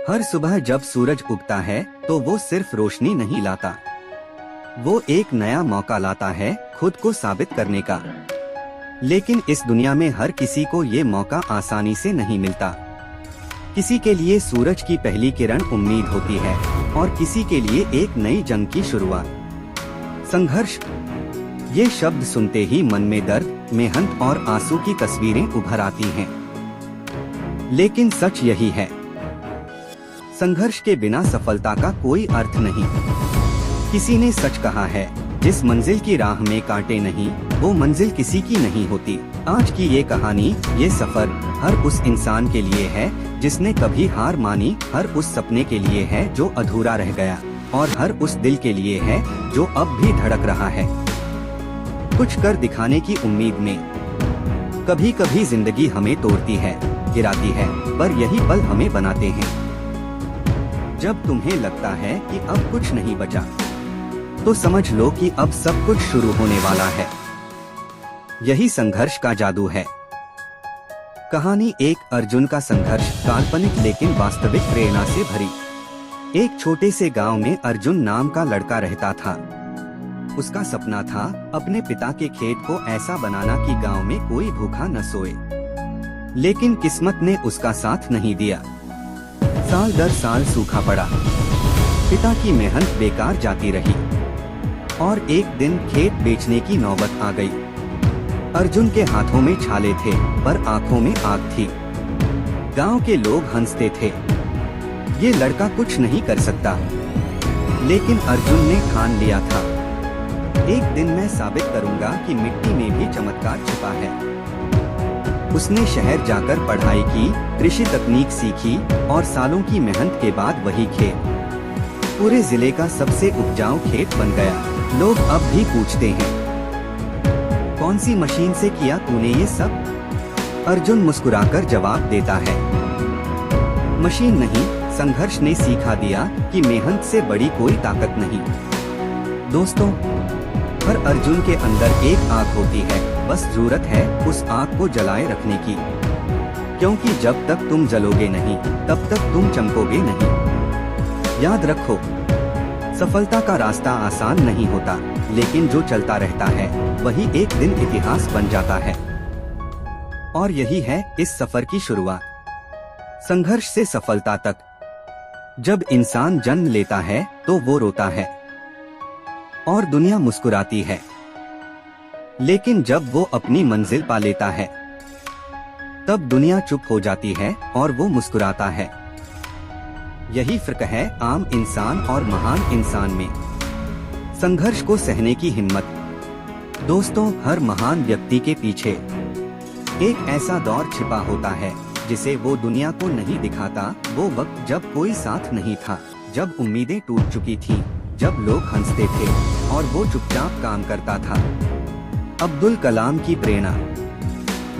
हर सुबह जब सूरज उगता है तो वो सिर्फ रोशनी नहीं लाता, वो एक नया मौका लाता है खुद को साबित करने का। लेकिन इस दुनिया में हर किसी को ये मौका आसानी से नहीं मिलता। किसी के लिए सूरज की पहली किरण उम्मीद होती है और किसी के लिए एक नई जंग की शुरुआत। संघर्ष, ये शब्द सुनते ही मन में दर्द, मेहनत और आंसू की तस्वीरें उभर आती हैं। लेकिन सच यही है, संघर्ष के बिना सफलता का कोई अर्थ नहीं। किसी ने सच कहा है, जिस मंजिल की राह में कांटे नहीं, वो मंजिल किसी की नहीं होती। आज की ये कहानी, ये सफर हर उस इंसान के लिए है जिसने कभी हार मानी, हर उस सपने के लिए है जो अधूरा रह गया, और हर उस दिल के लिए है जो अब भी धड़क रहा है कुछ कर दिखाने की उम्मीद में। कभी कभी जिंदगी हमें तोड़ती है, गिराती है, पर यही पल हमें बनाते हैं। जब तुम्हें लगता है कि अब कुछ नहीं बचा, तो समझ लो कि अब सब कुछ शुरू होने वाला है। यही संघर्ष का जादू है। कहानी एक अर्जुन का संघर्ष, काल्पनिक लेकिन वास्तविक प्रेरणा से भरी। एक छोटे से गांव में अर्जुन नाम का लड़का रहता था। उसका सपना था अपने पिता के खेत को ऐसा बनाना कि गांव में कोई भूखा न सोए। लेकिन किस्मत ने उसका साथ नहीं दिया। साल दर साल सूखा पड़ा, पिता की मेहनत बेकार जाती रही और एक दिन खेत बेचने की नौबत आ गई। अर्जुन के हाथों में छाले थे पर आंखों में आग थी। गांव के लोग हंसते थे, ये लड़का कुछ नहीं कर सकता। लेकिन अर्जुन ने ठान लिया था, एक दिन मैं साबित करूंगा कि मिट्टी में भी चमत्कार छिपा है। उसने शहर जाकर पढ़ाई की, कृषि तकनीक सीखी और सालों की मेहनत के बाद वही खेत पूरे जिले का सबसे उपजाऊ खेत बन गया। लोग अब भी पूछते हैं, कौन सी मशीन से किया तूने ये सब? अर्जुन मुस्कुराकर जवाब देता है, मशीन नहीं, संघर्ष ने सिखा दिया कि मेहनत से बड़ी कोई ताकत नहीं। दोस्तों, हर अर्जुन के अंदर एक आग होती है, बस जरूरत है उस आग को जलाए रखने की। क्योंकि जब तक तुम जलोगे नहीं, तब तक तुम चमकोगे नहीं। याद रखो, सफलता का रास्ता आसान नहीं होता, लेकिन जो चलता रहता है वही एक दिन इतिहास बन जाता है। और यही है इस सफर की शुरुआत, संघर्ष से सफलता तक। जब इंसान जन्म लेता है तो वो रोता है और दुनिया मुस्कुराती है, लेकिन जब वो अपनी मंजिल पा लेता है, तब दुनिया चुप हो जाती है और वो मुस्कुराता है। यही फर्क है आम इंसान और महान इंसान में, संघर्ष को सहने की हिम्मत। दोस्तों, हर महान व्यक्ति के पीछे एक ऐसा दौर छिपा होता है जिसे वो दुनिया को नहीं दिखाता। वो वक्त जब कोई साथ नहीं था, जब उम्मीदें टूट चुकी थीं, जब लोग हंसते थे और वो चुपचाप काम करता था। अब्दुल कलाम की प्रेरणा,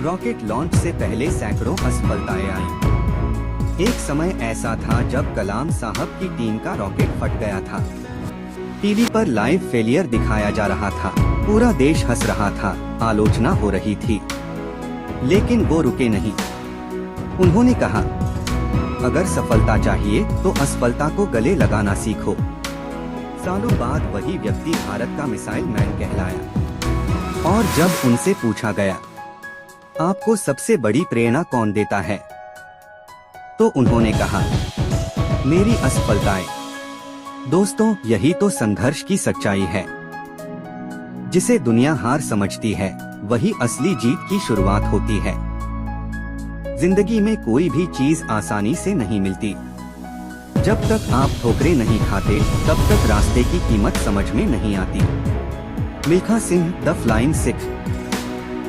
रॉकेट लॉन्च से पहले सैकड़ों असफलताएं आईं। एक समय ऐसा था जब कलाम साहब की टीम का रॉकेट फट गया था। टीवी पर लाइव फेलियर दिखाया जा रहा था, पूरा देश हंस रहा था, आलोचना हो रही थी। लेकिन वो रुके नहीं। उन्होंने कहा, अगर सफलता चाहिए तो असफलता को गले लगाना सीखो। सालों बाद वही व्यक्ति भारत का मिसाइल मैन कहलाया। और जब उनसे पूछा गया, आपको सबसे बड़ी प्रेरणा कौन देता है, तो उन्होंने कहा, मेरी असफलताएं। दोस्तों, यही तो संघर्ष की सच्चाई है। जिसे दुनिया हार समझती है, वही असली जीत की शुरुआत होती है। जिंदगी में कोई भी चीज आसानी से नहीं मिलती। जब तक आप ठोकरें नहीं खाते, तब तक रास्ते की कीमत समझ में नहीं आती। Milkha Singh, the flying Sikh.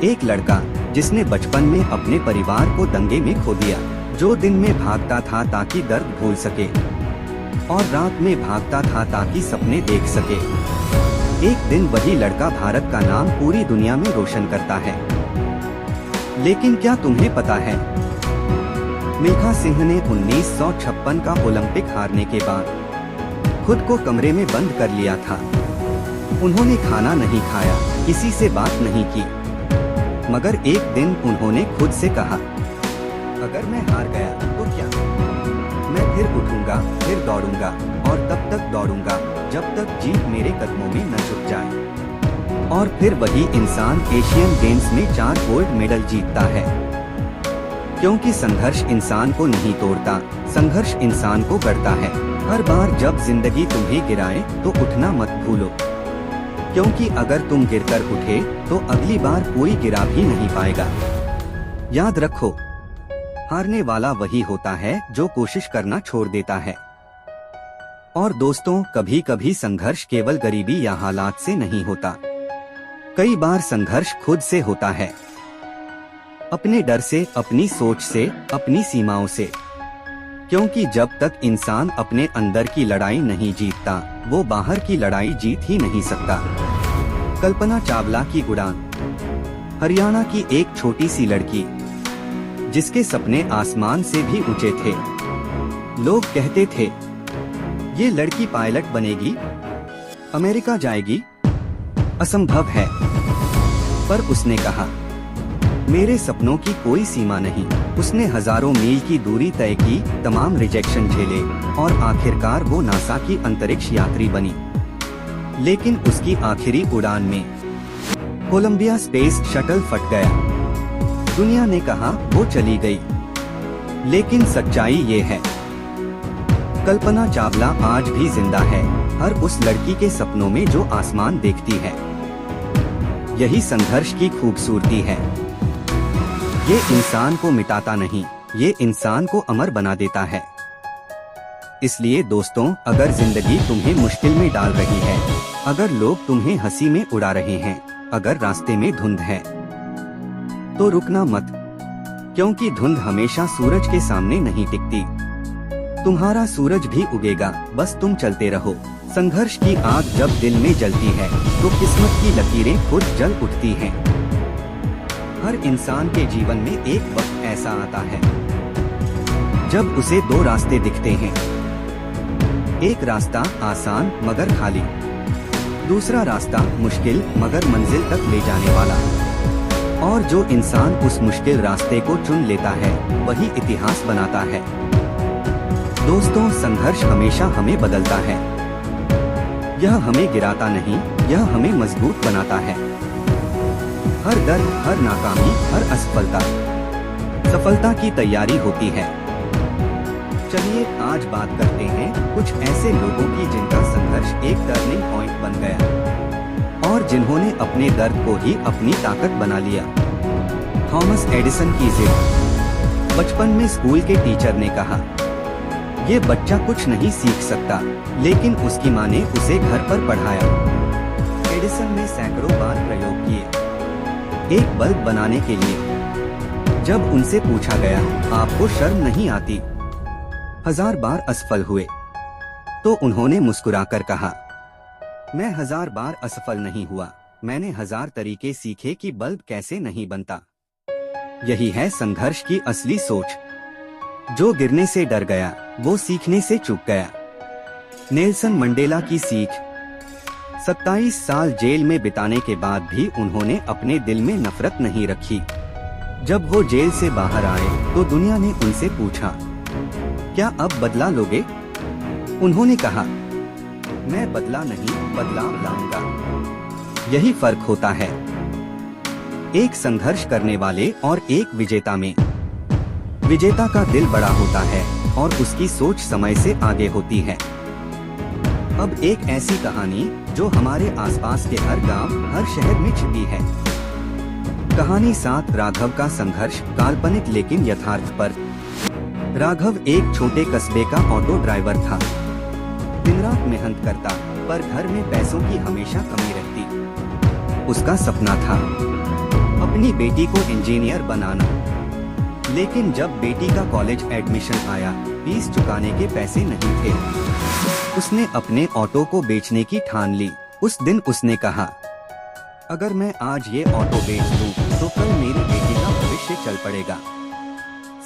एक लड़का जिसने बचपन में अपने परिवार को दंगे में खो दिया, जो दिन में भागता था ताकि दर्द भूल सके और रात में भागता था ताकि सपने देख सके। एक दिन वही लड़का भारत का नाम पूरी दुनिया में रोशन करता है। लेकिन क्या तुम्हें पता है, मिल्खा सिंह ने 1956 का ओलंपिक हारने के बाद खुद को कमरे में बंद कर लिया था। उन्होंने खाना नहीं खाया, किसी से बात नहीं की, मगर एक दिन उन्होंने खुद से कहा, अगर मैं हार गया तो क्या, मैं फिर उठूंगा, फिर दौड़ूंगा और तब तक दौड़ूंगा जब तक जीत मेरे कदमों में न झुक जाए। और फिर वही इंसान एशियन गेम्स में 4 गोल्ड मेडल जीतता है। क्योंकि संघर्ष इंसान को नहीं तोड़ता, संघर्ष इंसान को गढ़ता है। हर बार जब जिंदगी तुम्हें गिराए तो उठना मत भूलो, क्योंकि अगर तुम गिरकर उठे तो अगली बार कोई गिरा भी नहीं पाएगा। याद रखो, हारने वाला वही होता है जो कोशिश करना छोड़ देता है। और दोस्तों, कभी कभी संघर्ष केवल गरीबी या हालात से नहीं होता, कई बार संघर्ष खुद से होता है। अपने डर से, अपनी सोच से, अपनी सीमाओं से। क्योंकि जब तक इंसान अपने अंदर की लड़ाई नहीं जीतता, वो बाहर की लड़ाई जीत ही नहीं सकता। कल्पना चावला की उड़ान। हरियाणा की एक छोटी सी लड़की, जिसके सपने आसमान से भी ऊंचे थे। लोग कहते थे, ये लड़की पायलट बनेगी, अमेरिका जाएगी, असंभव है। पर उसने कहा, मेरे सपनों की कोई सीमा नहीं। उसने हजारों मील की दूरी तय की, तमाम रिजेक्शन झेले और आखिरकार वो नासा की अंतरिक्ष यात्री बनी। लेकिन उसकी आखिरी उड़ान में कोलंबिया स्पेस शटल फट गया। दुनिया ने कहा वो चली गई, लेकिन सच्चाई ये है, कल्पना चावला आज भी जिंदा है, हर उस लड़की के सपनों में जो आसमान देखती है। यही संघर्ष की खूबसूरती है। ये इंसान को मिटाता नहीं, ये इंसान को अमर बना देता है। इसलिए दोस्तों, अगर जिंदगी तुम्हें मुश्किल में डाल रही है, अगर लोग तुम्हें हंसी में उड़ा रहे हैं, अगर रास्ते में धुंध है, तो रुकना मत, क्योंकि धुंध हमेशा सूरज के सामने नहीं टिकती। तुम्हारा सूरज भी उगेगा, बस तुम चलते रहो। संघर्ष की आग जब दिल में जलती है तो किस्मत की लकीरें खुद जल उठती हैं। हर इंसान के जीवन में एक वक्त ऐसा आता है जब उसे 2 रास्ते दिखते हैं। एक रास्ता आसान मगर खाली, दूसरा रास्ता मुश्किल मगर मंजिल तक ले जाने वाला। और जो इंसान उस मुश्किल रास्ते को चुन लेता है, वही इतिहास बनाता है। दोस्तों, संघर्ष हमेशा हमें बदलता है। यह हमें गिराता नहीं, यह हमें मजबूत बनाता है। हर दर्द, हर नाकामी, हर असफलता सफलता की तैयारी होती है। चलिए आज बात करते हैं कुछ ऐसे लोगों की जिनका संघर्ष एक टर्निंग पॉइंट बन गया और जिन्होंने अपने दर्द को ही अपनी ताकत बना लिया। थॉमस एडिसन की जिद। बचपन में स्कूल के टीचर ने कहा, ये बच्चा कुछ नहीं सीख सकता, लेकिन उसकी माँ ने उसे घर पर पढ़ाया। एडिसन ने सैकड़ों बार प्रयोग किए एक बल्ब बनाने के लिए। जब उनसे पूछा गया, आपको शर्म नहीं आती? 1000 बार असफल हुए तो उन्होंने मुस्कुराकर कहा, मैं 1000 बार असफल नहीं हुआ, मैंने 1000 तरीके सीखे कि बल्ब कैसे नहीं बनता। यही है संघर्ष की असली सोच। जो गिरने से डर गया, वो सीखने से चूक गया। नेल्सन मंडेला की सीख। 27 साल जेल में बिताने के बाद भी उन्होंने अपने दिल में नफरत नहीं रखी। जब वो जेल से बाहर आए तो दुनिया ने उनसे पूछा, क्या अब बदला लोगे? उन्होंने कहा, मैं बदला नहीं, बदलाव लाऊंगा। यही फर्क होता है एक संघर्ष करने वाले और एक विजेता में। विजेता का दिल बड़ा होता है और उसकी सोच समय से आगे होती है। अब एक ऐसी कहानी जो हमारे आसपास के हर गांव, हर शहर में छिपी है। कहानी 7 राघव का संघर्ष, काल्पनिक लेकिन यथार्थ पर। राघव एक छोटे कस्बे का ऑटो ड्राइवर था। दिन रात मेहनत करता, पर घर में पैसों की हमेशा कमी रहती। उसका सपना था अपनी बेटी को इंजीनियर बनाना। लेकिन जब बेटी का कॉलेज एडमिशन आया, फीस चुकाने के पैसे नहीं थे। उसने अपने ऑटो को बेचने की ठान ली। उस दिन उसने कहा, अगर मैं आज ये ऑटो बेच दूं, तो कल मेरी बेटी का भविष्य चल पड़ेगा।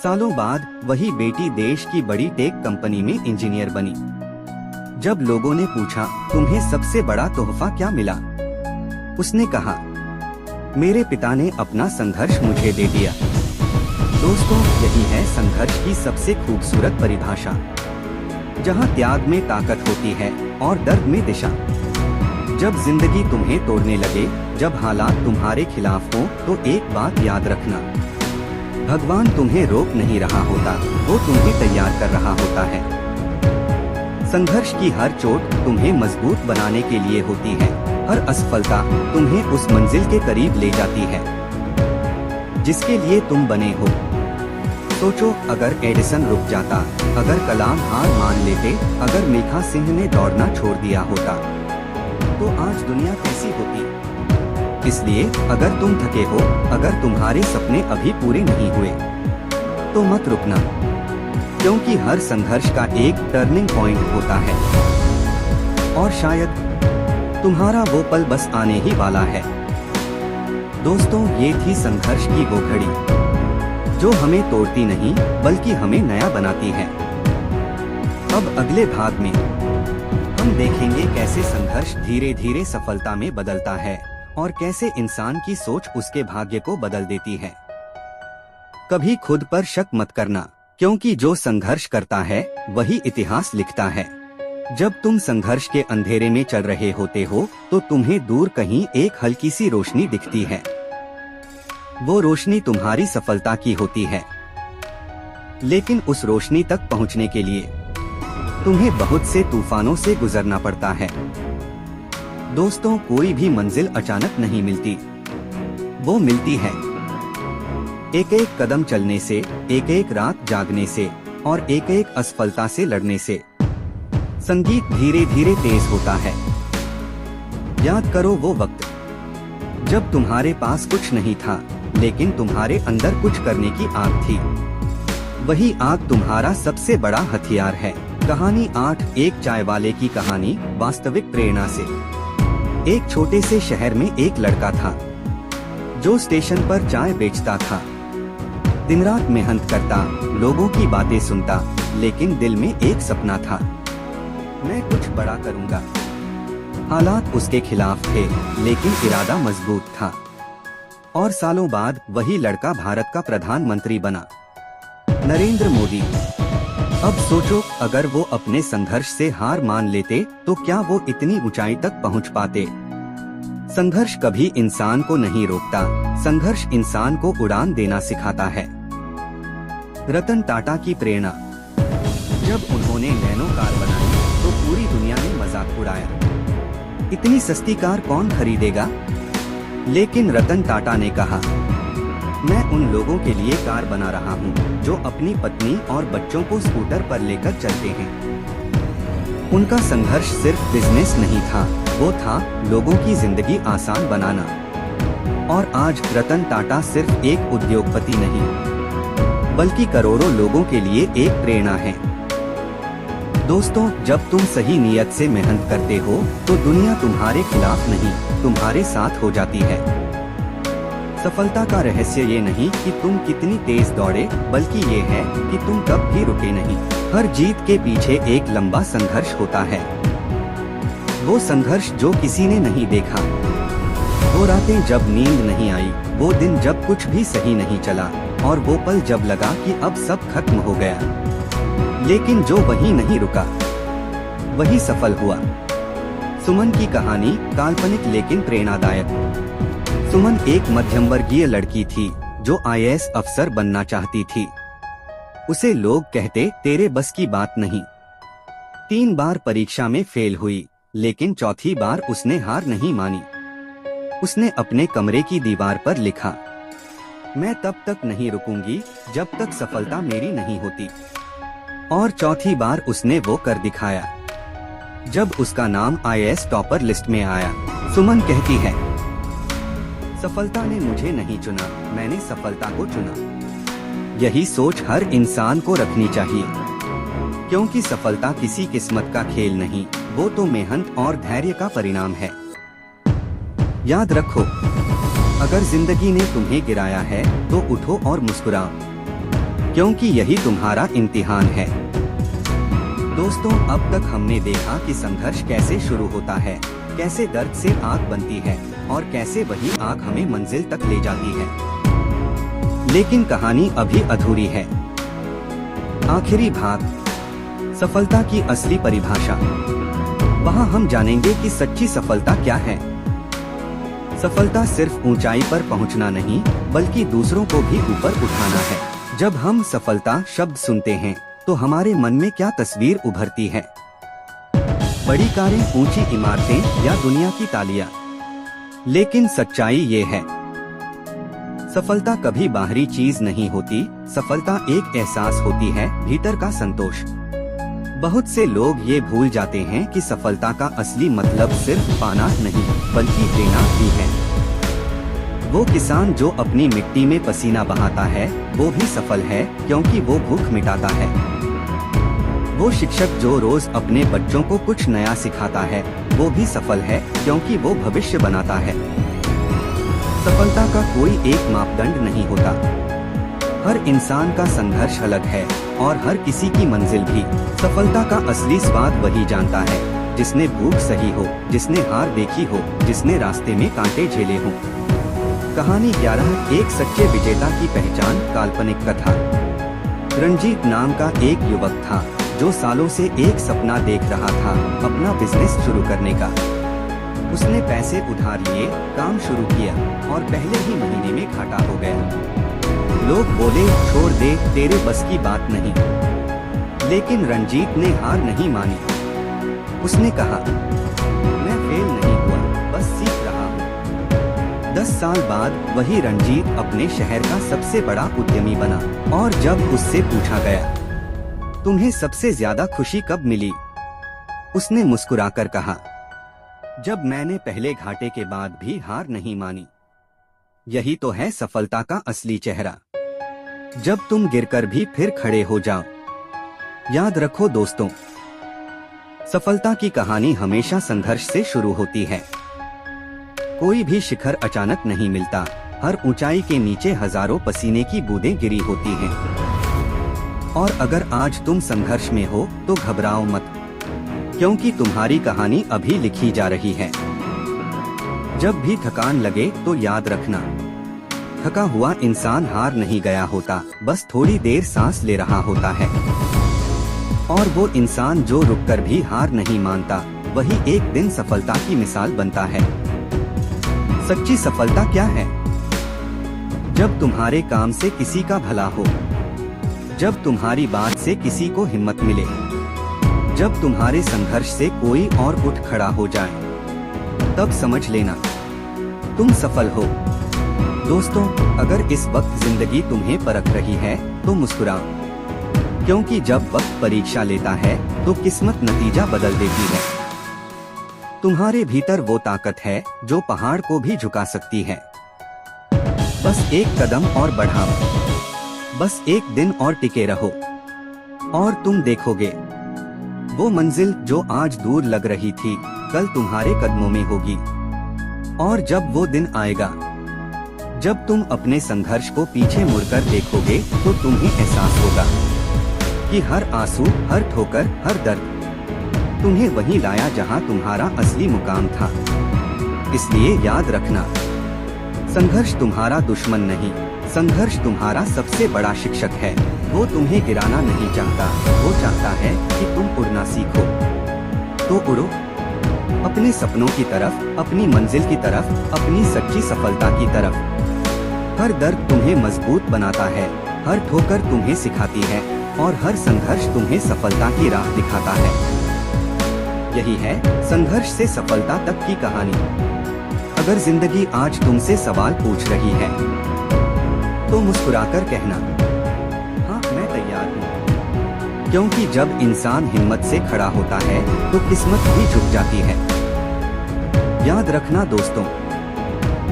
सालों बाद वही बेटी देश की बड़ी टेक कंपनी में इंजीनियर बनी। जब लोगों ने पूछा, तुम्हें सबसे बड़ा तोहफा क्या मिला? उसने कहा, मेरे पिता ने अपना संघर्ष मुझे दे दिया। दोस्तों, यही है संघर्ष की सबसे खूबसूरत परिभाषा। जहाँ त्याग में ताकत होती है और दर्द में दिशा। जब जिंदगी तुम्हें तोड़ने लगे, जब हालात तुम्हारे खिलाफ हो, तो एक बात याद रखना, भगवान तुम्हें रोक नहीं रहा होता, वो तुम्हें तैयार कर रहा होता है। संघर्ष की हर चोट तुम्हें मजबूत बनाने के लिए होती है, हर असफलता तुम्हें उस मंजिल के करीब ले जाती है जिसके लिए तुम बने हो। सोचो, अगर एडिसन रुक जाता, अगर कलाम हार मान लेते, अगर मिल्खा सिंह ने दौड़ना छोड़ दिया होता, तो आज दुनिया कैसी होती। इसलिए अगर तुम थके हो, अगर तुम्हारे सपने अभी पूरे नहीं हुए, तो मत रुकना, क्योंकि हर संघर्ष का एक टर्निंग पॉइंट होता है और शायद तुम्हारा वो पल बस आने ही वाला है। दोस्तों, ये थी संघर्ष की वो घड़ी जो हमें तोड़ती नहीं बल्कि हमें नया बनाती है। अब अगले भाग में हम देखेंगे कैसे संघर्ष धीरे धीरे सफलता में बदलता है और कैसे इंसान की सोच उसके भाग्य को बदल देती है। कभी खुद पर शक मत करना, क्योंकि जो संघर्ष करता है वही इतिहास लिखता है। जब तुम संघर्ष के अंधेरे में चल रहे होते हो, तो तुम्हें दूर कहीं एक हल्की सी रोशनी दिखती है। वो रोशनी तुम्हारी सफलता की होती है, लेकिन उस रोशनी तक पहुंचने के लिए तुम्हें बहुत से तूफानों से गुजरना पड़ता है। दोस्तों, कोई भी मंजिल अचानक नहीं मिलती, वो मिलती है एक एक कदम चलने से, एक एक रात जागने से और एक एक असफलता से लड़ने से। संगीत धीरे धीरे तेज होता है। याद करो वो वक्त जब तुम्हारे पास कुछ नहीं था, लेकिन तुम्हारे अंदर कुछ करने की आग थी। वही आग तुम्हारा सबसे बड़ा हथियार है। कहानी 8, एक चाय वाले की कहानी, वास्तविक प्रेरणा से। एक छोटे से शहर में एक लड़का था जो स्टेशन पर चाय बेचता था। दिन रात मेहनत करता, लोगों की बातें सुनता, लेकिन दिल में एक सपना था, मैं कुछ बड़ा करूंगा। हालात उसके खिलाफ थे, लेकिन इरादा मजबूत था। और सालों बाद वही लड़का भारत का प्रधानमंत्री बना, नरेंद्र मोदी। अब सोचो, अगर वो अपने संघर्ष से हार मान लेते, तो क्या वो इतनी ऊंचाई तक पहुंच पाते। संघर्ष कभी इंसान को नहीं रोकता, संघर्ष इंसान को उड़ान देना सिखाता है। रतन टाटा की प्रेरणा। जब उन्होंने नैनो कार बनाई, तो पूरी दुनिया ने मजाक उड़ाया, इतनी सस्ती कार कौन खरीदेगा। लेकिन रतन टाटा ने कहा, मैं उन लोगों के लिए कार बना रहा हूँ जो अपनी पत्नी और बच्चों को स्कूटर पर लेकर चलते हैं। उनका संघर्ष सिर्फ बिजनेस नहीं था, वो था लोगों की जिंदगी आसान बनाना। और आज रतन टाटा सिर्फ एक उद्योगपति नहीं, बल्कि करोड़ों लोगों के लिए एक प्रेरणा है। दोस्तों, जब तुम सही नियत से मेहनत करते हो, तो दुनिया तुम्हारे खिलाफ नहीं, तुम्हारे साथ हो जाती है। सफलता का रहस्य ये नहीं कि तुम कितनी तेज दौड़े, बल्कि ये है कि तुम कब भी रुके नहीं। हर जीत के पीछे एक लंबा संघर्ष होता है। वो संघर्ष जो किसी ने नहीं देखा, वो रातें जब नींद नहीं आई, वो दिन जब कुछ भी सही नहीं चला, और वो पल जब लगा कि अब सब खत्म हो गया। लेकिन जो वहीं नहीं रुका, वही सफल हुआ। सुमन की कहानी, काल्पनिक लेकिन प्रेरणादायक। सुमन एक मध्यम वर्गीय लड़की थी जो IAS अफसर बनना चाहती थी। उसे लोग कहते, तेरे बस की बात नहीं। 3 बार परीक्षा में फेल हुई, लेकिन चौथी बार उसने हार नहीं मानी। उसने अपने कमरे की दीवार पर लिखा, मैं तब तक नहीं रुकूंगी जब तक सफलता मेरी नहीं होती। और चौथी बार उसने वो कर दिखाया। जब उसका नाम IAS टॉपर लिस्ट में आया, सुमन कहती है, सफलता ने मुझे नहीं चुना, मैंने सफलता को चुना। यही सोच हर इंसान को रखनी चाहिए, क्योंकि सफलता किसी किस्मत का खेल नहीं, वो तो मेहनत और धैर्य का परिणाम है। याद रखो, अगर जिंदगी ने तुम्हें गिराया है, तो उठो और मुस्कुराओ, क्योंकि यही तुम्हारा इम्तिहान है। दोस्तों, अब तक हमने देखा कि संघर्ष कैसे शुरू होता है, कैसे दर्द से आग बनती है और कैसे वही आग हमें मंजिल तक ले जाती है। लेकिन कहानी अभी अधूरी है। आखिरी भाग, सफलता की असली परिभाषा। वहाँ हम जानेंगे कि सच्ची सफलता क्या है। सफलता सिर्फ ऊंचाई पर पहुंचना नहीं, बल्कि दूसरों को भी ऊपर उठाना है। जब हम सफलता शब्द सुनते हैं, तो हमारे मन में क्या तस्वीर उभरती है? बड़ी कारें, ऊंची इमारतें या दुनिया की तालियां? लेकिन सच्चाई ये है, सफलता कभी बाहरी चीज नहीं होती। सफलता एक एहसास होती है, भीतर का संतोष। बहुत से लोग ये भूल जाते हैं कि सफलता का असली मतलब सिर्फ पाना नहीं, बल्कि देना भी है। वो किसान जो अपनी मिट्टी में पसीना बहाता है, वो भी सफल है, क्योंकि वो भूख मिटाता है। वो शिक्षक जो रोज अपने बच्चों को कुछ नया सिखाता है, वो भी सफल है, क्योंकि वो भविष्य बनाता है। सफलता का कोई एक मापदंड नहीं होता। हर इंसान का संघर्ष अलग है, और हर किसी की मंजिल भी। सफलता का असली स्वाद वही जानता है, जिसने भूख सही हो, जिसने हार देखी हो, जिसने रास्ते में कांटे झेले हों। कहानी 11। एक सच्चे विजेता की पहचान। काल्पनिक कथा। रंजीत नाम का एक युवक था, जो सालों से एक सपना देख रहा था, अपना बिजनेस शुरू करने का। उसने पैसे उधार लिए, काम शुरू किया, और पहले ही महीने में घाटा हो गया। लोग बोले, छोड़ दे, तेरे बस की बात नहीं। लेकिन रंजीत ने हार नहीं मानी। उसने कहा, मैं फेल नहीं हुआ, बस सीख रहा हूँ। 10 साल बाद वही रंजीत अपने शहर का सबसे बड़ा उद्यमी बना। और जब उससे पूछा गया, तुम्हें सबसे ज्यादा खुशी कब मिली? उसने मुस्कुराकर कहा, जब मैंने पहले घाटे के बाद भी हार नहीं मानी। यही तो है सफलता का असली चेहरा, जब तुम गिरकर भी फिर खड़े हो जाओ। याद रखो दोस्तों, सफलता की कहानी हमेशा संघर्ष से शुरू होती है। कोई भी शिखर अचानक नहीं मिलता। हर ऊंचाई के नीचे हजारों पसीने की बूंदें गिरी होती हैं। और अगर आज तुम संघर्ष में हो, तो घबराओ मत, क्योंकि तुम्हारी कहानी अभी लिखी जा रही है। जब भी थकान लगे तो याद रखना, थका हुआ इंसान हार नहीं गया होता, बस थोड़ी देर सांस ले रहा होता है। और वो इंसान जो रुककर भी हार नहीं मानता, वही एक दिन सफलता की मिसाल बनता है। सच्ची सफलता क्या है? जब तुम्हारे काम से किसी का भला हो, जब तुम्हारी बात से किसी को हिम्मत मिले, जब तुम्हारे संघर्ष से कोई और उठ खड़ा हो जाए, तब समझ लेना तुम सफल हो। दोस्तों, अगर इस वक्त जिंदगी तुम्हें परख रही है, तो मुस्कुराओ, क्योंकि जब वक्त परीक्षा लेता है, तो किस्मत नतीजा बदल देती है। तुम्हारे भीतर वो ताकत है, जो पहाड़ को भी झुका सकती है। बस एक कदम और बढ़ाओ, बस एक दिन और टिके रहो, और तुम देखोगे वो मंजिल जो आज दूर लग रही थी, कल तुम्हारे कदमों में होगी। और जब वो दिन आएगा, जब तुम अपने संघर्ष को पीछे मुड़कर देखोगे, तो तुम्हें एहसास होगा कि हर आंसू, हर ठोकर, हर दर्द तुम्हें वहीं लाया जहां तुम्हारा असली मुकाम था। इसलिए याद रखना, संघर्ष तुम्हारा दुश्मन नहीं, संघर्ष तुम्हारा सबसे बड़ा शिक्षक है। वो तुम्हें गिराना नहीं चाहता, वो चाहता है कि तुम उड़ना सीखो। तो उड़ो, अपने सपनों की तरफ, अपनी मंजिल की तरफ, अपनी सच्ची सफलता की तरफ। हर दर्द तुम्हें मजबूत बनाता है, हर ठोकर तुम्हें सिखाती है, और हर संघर्ष तुम्हें सफलता की राह दिखाता है। यही है संघर्ष से सफलता तक की कहानी। अगर जिंदगी आज तुमसे सवाल पूछ रही है, तो मुस्कुराकर कहना, हाँ मैं तैयार हूँ। क्योंकि जब इंसान हिम्मत से खड़ा होता है, तो किस्मत भी झुक जाती है। याद रखना दोस्तों,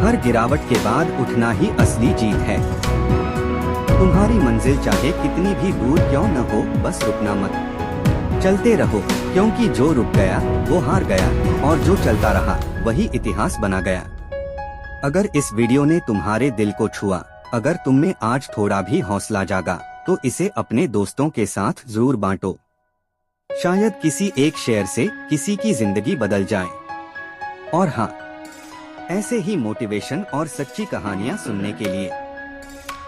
हर गिरावट के बाद उठना ही असली जीत है। तुम्हारी मंजिल चाहे कितनी भी दूर क्यों न हो, बस रुकना मत, चलते रहो, क्योंकि जो रुक गया वो हार गया, और जो चलता रहा वही इतिहास बना गया। अगर इस वीडियो ने तुम्हारे दिल को छुआ, अगर तुम में आज थोड़ा भी हौसला जागा, तो इसे अपने दोस्तों के साथ जरूर बांटो। शायद किसी एक शेयर से किसी की जिंदगी बदल जाए। और हाँ, ऐसे ही मोटिवेशन और सच्ची कहानियाँ सुनने के लिए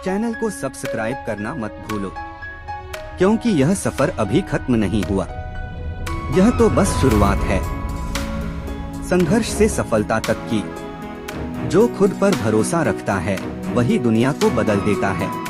चैनल को सब्सक्राइब करना मत भूलो। क्योंकि यह सफर अभी खत्म नहीं हुआ, यह तो बस शुरुआत है संघर्ष से सफलता तक की। जो खुद पर भरोसा रखता है वही दुनिया को बदल देता है।